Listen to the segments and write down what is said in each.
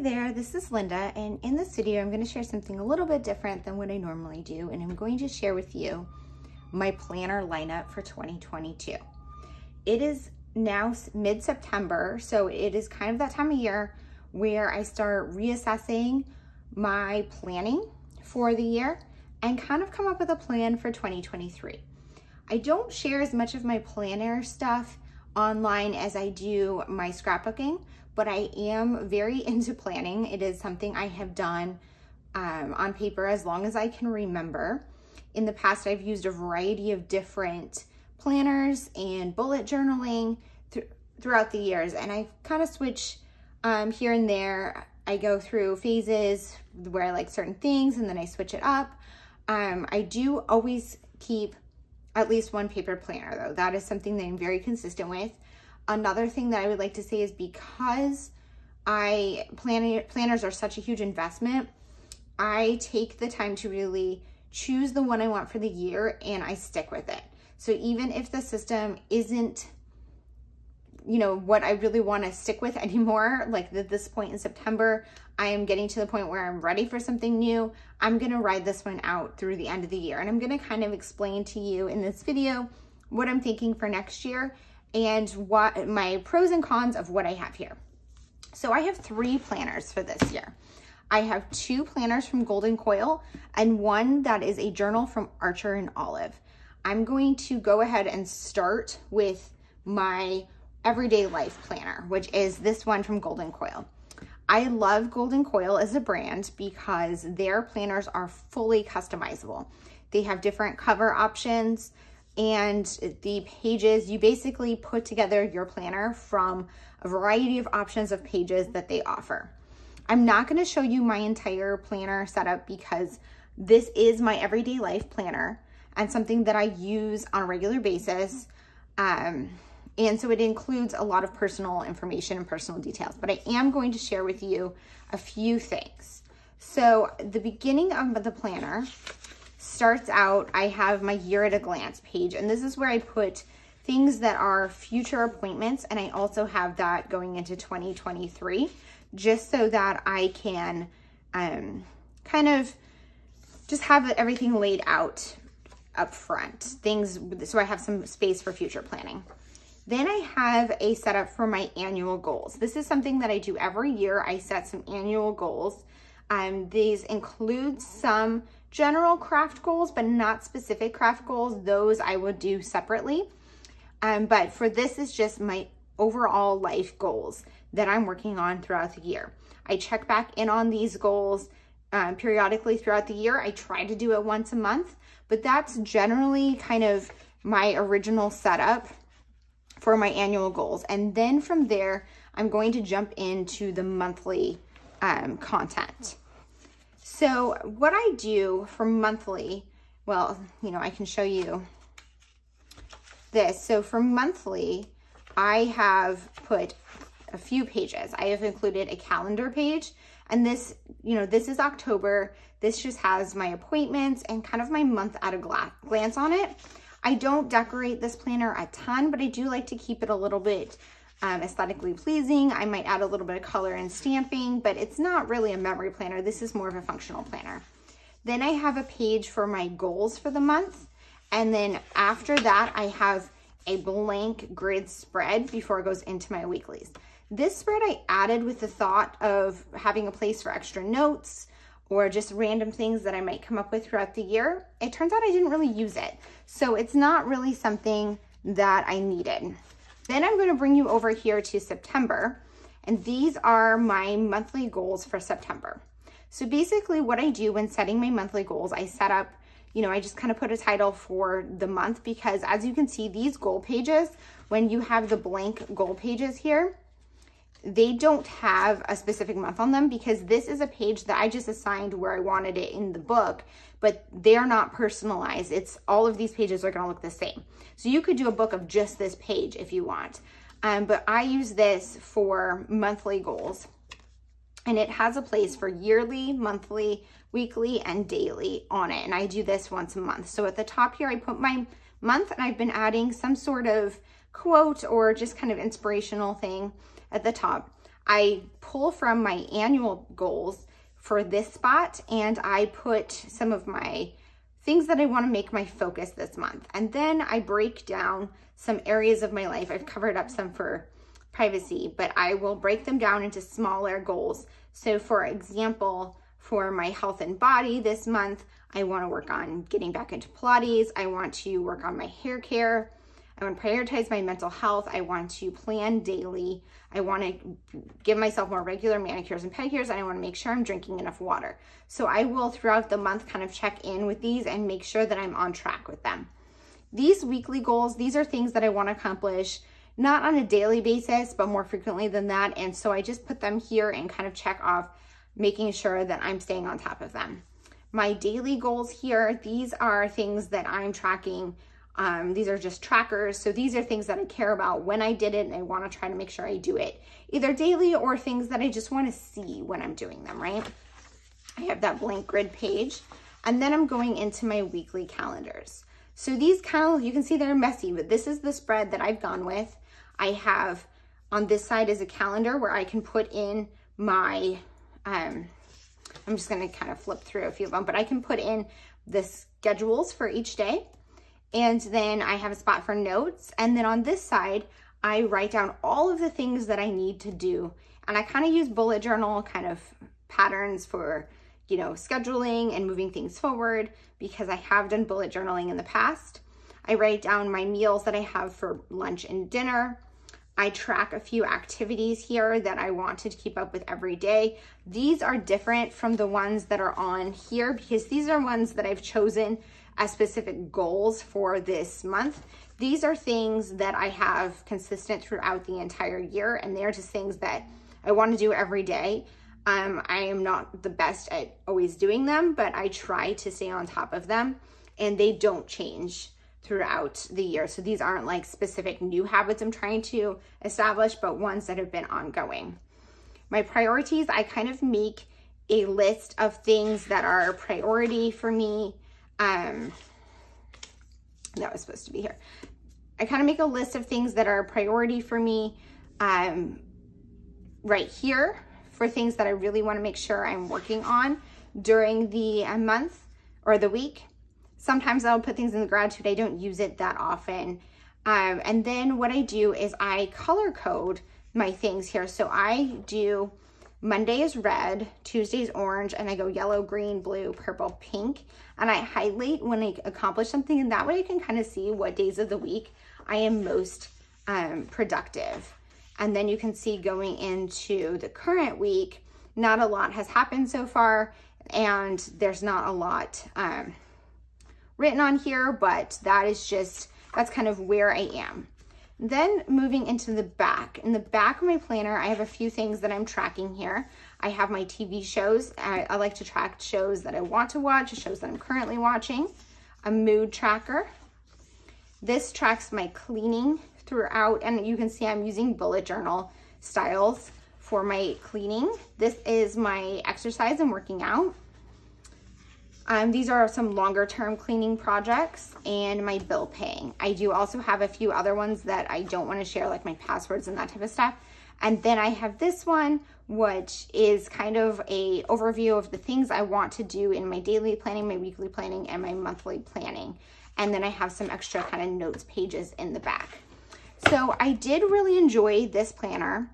there, this is Linda, and in this video I'm going to share something a little bit different than what I normally do, and I'm going to share with you my planner lineup for 2022. It is now mid-September, so it is kind of that time of year where I start reassessing my planning for the year and kind of come up with a plan for 2023. I don't share as much of my planner stuff online as I do my scrapbooking, but I am very into planning. It is something I have done on paper as long as I can remember. In the past, I've used a variety of different planners and bullet journaling throughout the years, and I kind of switch here and there. I go through phases where I like certain things and then I switch it up. I do always keep at least one paper planner though. That is something that I'm very consistent with. Another thing that I would like to say is because planners are such a huge investment, I take the time to really choose the one I want for the year and I stick with it. So even if the system isn't, you know, what I really want to stick with anymore, like at this point in September, I am getting to the point where I'm ready for something new. I'm going to ride this one out through the end of the year. And I'm going to kind of explain to you in this video what I'm thinking for next year and what my pros and cons of what I have here. So I have 3 planners for this year. I have 2 planners from Golden Coil and one that is a journal from Archer and Olive. I'm going to go ahead and start with my Everyday Life planner, which is this one from Golden Coil. I love Golden Coil as a brand because their planners are fully customizable. They have different cover options, and the pages, you basically put together your planner from a variety of options of pages that they offer. I'm not going to show you my entire planner setup because this is my Everyday Life planner and something that I use on a regular basis. And so it includes a lot of personal information and personal details, but I am going to share with you a few things. So the beginning of the planner starts out, I have my year at a glance page, and this is where I put things that are future appointments, and I also have that going into 2023, just so that I can kind of just have everything laid out up front, things, so I have some space for future planning. Then I have a setup for my annual goals. This is something that I do every year. I set some annual goals. These include some general craft goals, but not specific craft goals. Those I would do separately. But for this is just my overall life goals that I'm working on throughout the year. I check back in on these goals periodically throughout the year. I try to do it once a month, but that's generally kind of my original setup for my annual goals. And then from there, I'm going to jump into the monthly content. So what I do for monthly, well, you know, I can show you this. So for monthly, I have put a few pages. I have included a calendar page, and this, you know, this is October. This just has my appointments and kind of my month at a glance on it. I don't decorate this planner a ton, but I do like to keep it a little bit aesthetically pleasing. I might add a little bit of color and stamping, but it's not really a memory planner. This is more of a functional planner. Then I have a page for my goals for the month. And then after that, I have a blank grid spread before it goes into my weeklies. This spread I added with the thought of having a place for extra notes or just random things that I might come up with throughout the year. It turns out I didn't really use it, so it's not really something that I needed. Then I'm going to bring you over here to September, and these are my monthly goals for September. So basically what I do when setting my monthly goals, I set up, you know, I just kind of put a title for the month, because as you can see, these goal pages, when you have the blank goal pages here, they don't have a specific month on them, because this is a page that I just assigned where I wanted it in the book, but they're not personalized. It's all of these pages are going to look the same. So you could do a book of just this page if you want. But I use this for monthly goals, and it has a place for yearly, monthly, weekly, and daily on it. And I do this once a month. So at the top here, I put my month, and I've been adding some sort of quote or just kind of inspirational thing at the top. I pull from my annual goals for this spot, and I put some of my things that I want to make my focus this month. And then I break down some areas of my life. I've covered up some for privacy, but I will break them down into smaller goals. So for example, for my health and body this month, I want to work on getting back into Pilates. I want to work on my hair care. I want to prioritize my mental health. I want to plan daily. I want to give myself more regular manicures and pedicures, and I want to make sure I'm drinking enough water. So I will throughout the month kind of check in with these and make sure that I'm on track with them. These weekly goals, these are things that I want to accomplish, not on a daily basis, but more frequently than that. And so I just put them here and kind of check off, making sure that I'm staying on top of them. My daily goals here, these are things that I'm tracking. These are just trackers. So these are things that I care about when I did it, and I want to try to make sure I do it either daily or things that I just want to see when I'm doing them, right? I have that blank grid page, and then I'm going into my weekly calendars. So these you can see they're messy, but this is the spread that I've gone with. I have on this side is a calendar where I can put in my, I'm just going to kind of flip through a few of them, but I can put in the schedules for each day. And then I have a spot for notes. And then on this side, I write down all of the things that I need to do. And I kind of use bullet journal kind of patterns for, you know, scheduling and moving things forward, because I have done bullet journaling in the past. I write down my meals that I have for lunch and dinner. I track a few activities here that I wanted to keep up with every day. These are different from the ones that are on here, because these are ones that I've chosen as specific goals for this month. These are things that I have consistent throughout the entire year, and they're just things that I want to do every day. I am not the best at always doing them, but I try to stay on top of them, and they don't change throughout the year. So these aren't like specific new habits I'm trying to establish, but ones that have been ongoing. My priorities, I kind of make a list of things that are a priority for me. That was supposed to be here. I kind of make a list of things that are a priority for me right here, for things that I really want to make sure I'm working on during the month or the week. Sometimes I'll put things in the gratitude. I don't use it that often. And then what I do is I color code my things here. So I do Monday is red, Tuesday is orange, and I go yellow, green, blue, purple, pink. And I highlight when I accomplish something, and that way I can kind of see what days of the week I am most productive. And then you can see going into the current week, not a lot has happened so far, and there's not a lot written on here, but that's kind of where I am. Then moving into the back. In the back of my planner, I have a few things that I'm tracking here. I have my TV shows. I like to track shows that I want to watch, shows that I'm currently watching. A mood tracker. This tracks my cleaning throughout, and you can see I'm using bullet journal styles for my cleaning. This is my exercise and working out. These are some longer term cleaning projects, and my bill paying. I do also have a few other ones that I don't want to share, like my passwords and that type of stuff. And then I have this one, which is kind of a overview of the things I want to do in my daily planning, my weekly planning, and my monthly planning. And then I have some extra kind of notes pages in the back. So I did really enjoy this planner.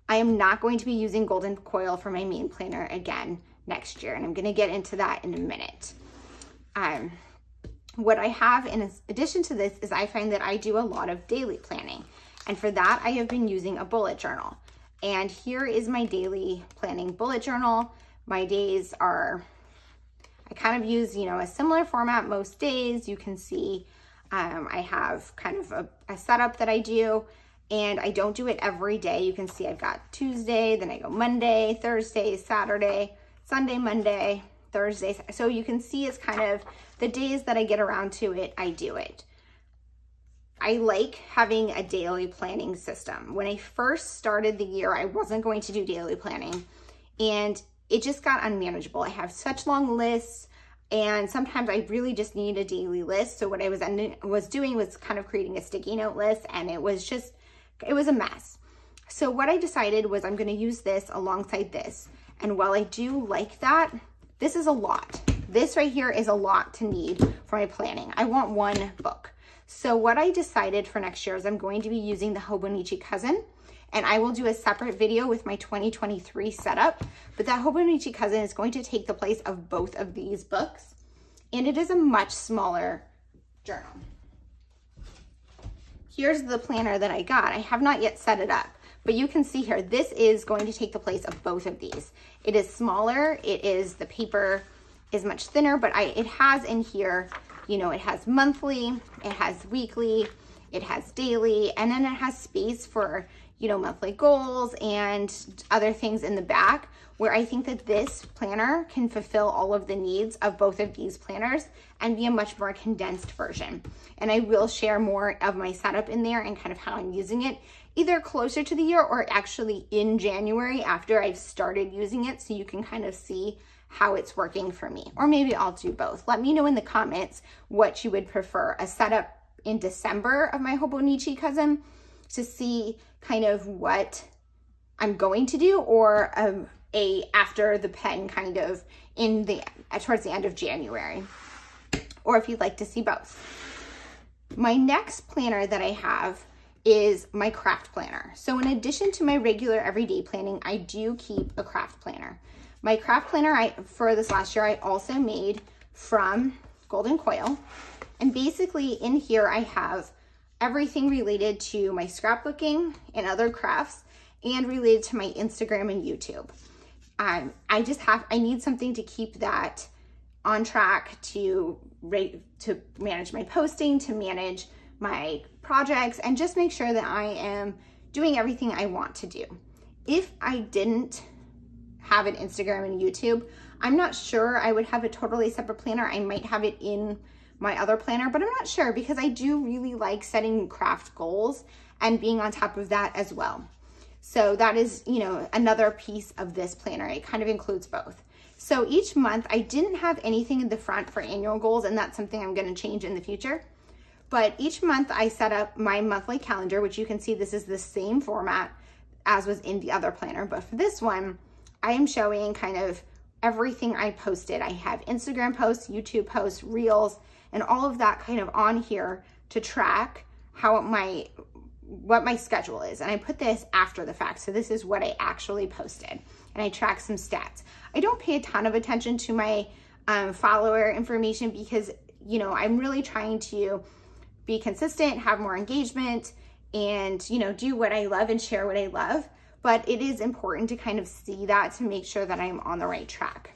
I am not going to be using Golden Coil for my main planner again next year, and I'm going to get into that in a minute. What I have in addition to this is I find that I do a lot of daily planning, and for that I have been using a bullet journal. And here is my daily planning bullet journal. My days are, I kind of use, you know, a similar format most days. You can see I have kind of a setup that I do, and I don't do it every day. You can see I've got Tuesday, then I go Monday, Thursday, Saturday, Sunday, Monday, Thursday. So you can see it's kind of the days that I get around to it, I do it. I like having a daily planning system. When I first started the year, I wasn't going to do daily planning, and it just got unmanageable. I have such long lists, and sometimes I really just need a daily list. So what I was doing was kind of creating a sticky note list, and it was a mess. So what I decided was I'm going to use this alongside this. And while I do like that, this is a lot. This right here is a lot to need for my planning. I want one book. So what I decided for next year is I'm going to be using the Hobonichi Cousin, and I will do a separate video with my 2023 setup, but that Hobonichi Cousin is going to take the place of both of these books, and it is a much smaller journal. Here's the planner that I got. I have not yet set it up, but you can see here, this is going to take the place of both of these. It is smaller, the paper is much thinner, but it has in here, you know, it has monthly, it has weekly, it has daily, and then it has space for, you know, monthly goals and other things in the back, where I think that this planner can fulfill all of the needs of both of these planners and be a much more condensed version. And I will share more of my setup in there and kind of how I'm using it, either closer to the year or actually in January after I've started using it, so you can kind of see how it's working for me. Or maybe I'll do both. Let me know in the comments what you would prefer, a setup in December of my Hobonichi Cousin to see kind of what I'm going to do, or a after the pen kind of towards the end of January, or if you'd like to see both. My next planner that I have is my craft planner. So in addition to my regular everyday planning, I do keep a craft planner. My craft planner for this last year, I also made from Golden Coil. And basically in here, I have everything related to my scrapbooking and other crafts, and related to my Instagram and YouTube. I need something to keep that on track, to manage my posting, to manage my projects, and just make sure that I am doing everything I want to do. If I didn't have an Instagram and YouTube, I'm not sure I would have a totally separate planner. I might have it in my other planner, but I'm not sure, because I do really like setting craft goals and being on top of that as well. So that is, you know, another piece of this planner. It kind of includes both. So each month I didn't have anything in the front for annual goals, and that's something I'm going to change in the future. But each month I set up my monthly calendar, which you can see this is the same format as was in the other planner. But for this one, I am showing kind of everything I posted. I have Instagram posts, YouTube posts, Reels, and all of that kind of on here to track what my schedule is. And I put this after the fact. So this is what I actually posted, and I track some stats. I don't pay a ton of attention to my follower information, because, you know, I'm really trying to be consistent, have more engagement, and, you know, do what I love and share what I love. But it is important to kind of see that to make sure that I'm on the right track.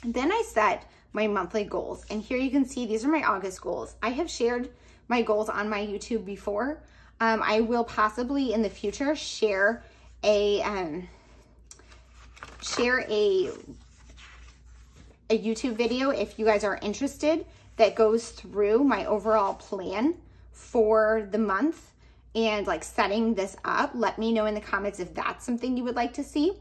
And then I set my monthly goals. And here you can see these are my August goals. I have shared my goals on my YouTube before. I will possibly in the future share a YouTube video, if you guys are interested, that goes through my overall plan for the month and like setting this up. Let me know in the comments if that's something you would like to see.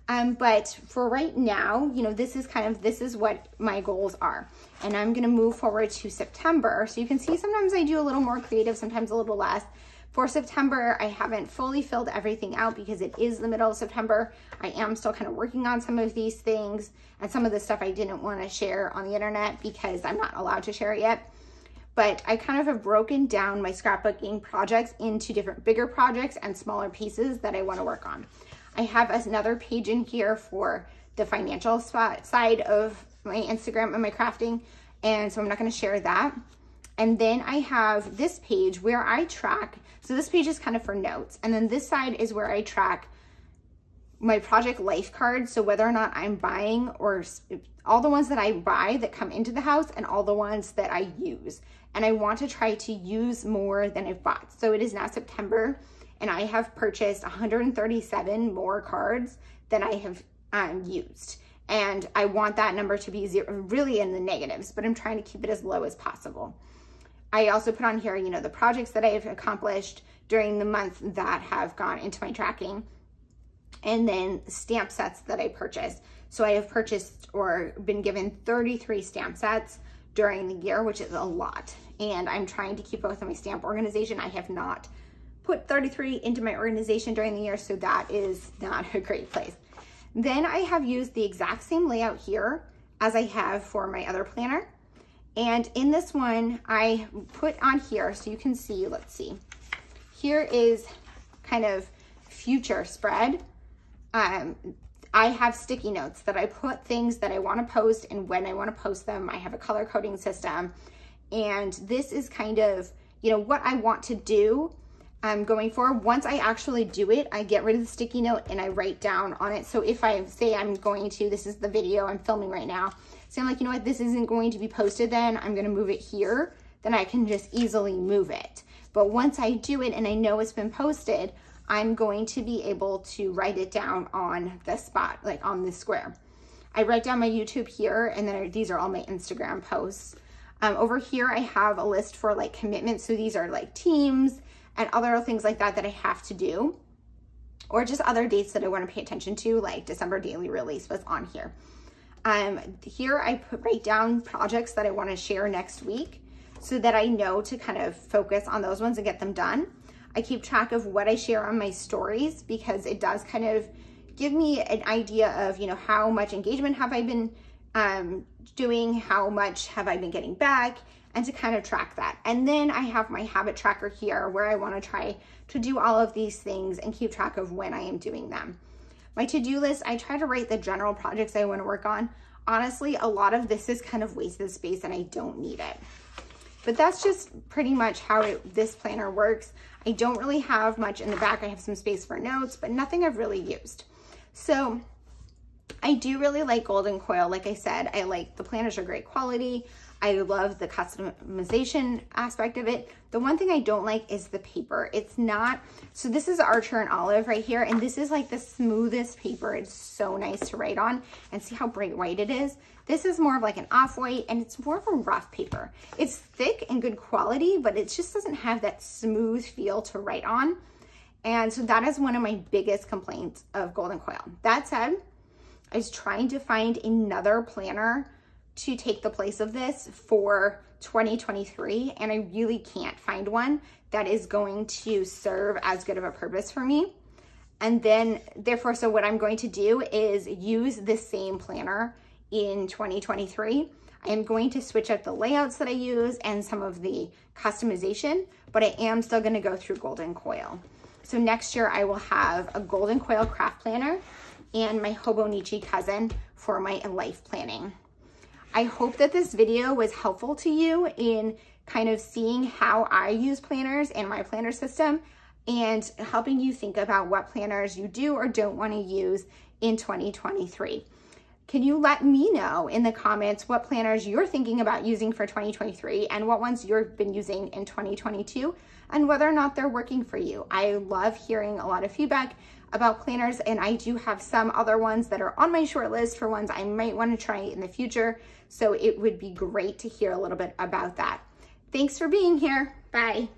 But for right now, you know, this is what my goals are. And I'm gonna move forward to September. So you can see sometimes I do a little more creative, sometimes a little less. For September, I haven't fully filled everything out because it is the middle of September. I am still kind of working on some of these things, and some of the stuff I didn't want to share on the internet because I'm not allowed to share it yet. But I kind of have broken down my scrapbooking projects into different bigger projects and smaller pieces that I want to work on. I have another page in here for the financial side of my Instagram and my crafting, and so I'm not going to share that. And then I have this page where I track, so this page is kind of for notes, and then this side is where I track my project life cards, so whether or not I'm buying, or all the ones that I buy that come into the house and all the ones that I use. And I want to try to use more than I've bought. So it is now September, and I have purchased 137 more cards than I have used. And I want that number to be really in the negatives, but I'm trying to keep it as low as possible. I also put on here, you know, the projects that I've accomplished during the month that have gone into my tracking, and then stamp sets that I purchased. So I have purchased or been given 33 stamp sets during the year, which is a lot. And I'm trying to keep both of my stamp organization. I have not put 33 into my organization during the year, so that is not a great place. Then I have used the exact same layout here as I have for my other planner. And in this one, I put on here, so you can see, let's see. Here is kind of future spread. I have sticky notes that I put things that I want to post and when I want to post them. I have a color coding system. And this is kind of, you know, what I want to do going forward. Once I actually do it, I get rid of the sticky note and I write down on it. So if I say I'm going to, this is the video I'm filming right now. So I'm like, you know what, this isn't going to be posted then, I'm gonna move it here, then I can just easily move it. But once I do it and I know it's been posted, I'm going to be able to write it down on the spot, like on this square. I write down my YouTube here, and then these are all my Instagram posts. Over here, I have a list for like commitments. So these are like teams and other things like that that I have to do, or just other dates that I want to pay attention to, like December daily release was on here. Here I write down projects that I want to share next week so that I know to kind of focus on those ones and get them done. I keep track of what I share on my stories because it does kind of give me an idea of, you know, how much engagement have I been doing, how much have I been getting back, and to kind of track that. And then I have my habit tracker here where I want to try to do all of these things and keep track of when I am doing them. My to-do list, I try to write the general projects I want to work on. Honestly, a lot of this is kind of wasted space and I don't need it. But that's just pretty much how this planner works. I don't really have much in the back. I have some space for notes, but nothing I've really used. So I do really like Golden Coil. Like I said, I like the planners are great quality. I love the customization aspect of it. The one thing I don't like is the paper. It's not, so this is Archer and Olive right here, and this is like the smoothest paper. It's so nice to write on, and see how bright white it is. This is more of like an off-white, and it's more of a rough paper. It's thick and good quality, but it just doesn't have that smooth feel to write on. And so that is one of my biggest complaints of Golden Coil. That said, I was trying to find another planner to take the place of this for 2023, and I really can't find one that is going to serve as good of a purpose for me. And then therefore, so what I'm going to do is use this same planner in 2023. I am going to switch up the layouts that I use and some of the customization, but I am still going to go through Golden Coil. So next year I will have a Golden Coil craft planner and my Hobonichi cousin for my life planning. I hope that this video was helpful to you in kind of seeing how I use planners and my planner system and helping you think about what planners you do or don't want to use in 2023. Can you let me know in the comments what planners you're thinking about using for 2023 and what ones you've been using in 2022 and whether or not they're working for you? I love hearing a lot of feedback about planners, and I do have some other ones that are on my short list for ones I might want to try in the future. So it would be great to hear a little bit about that. Thanks for being here. Bye.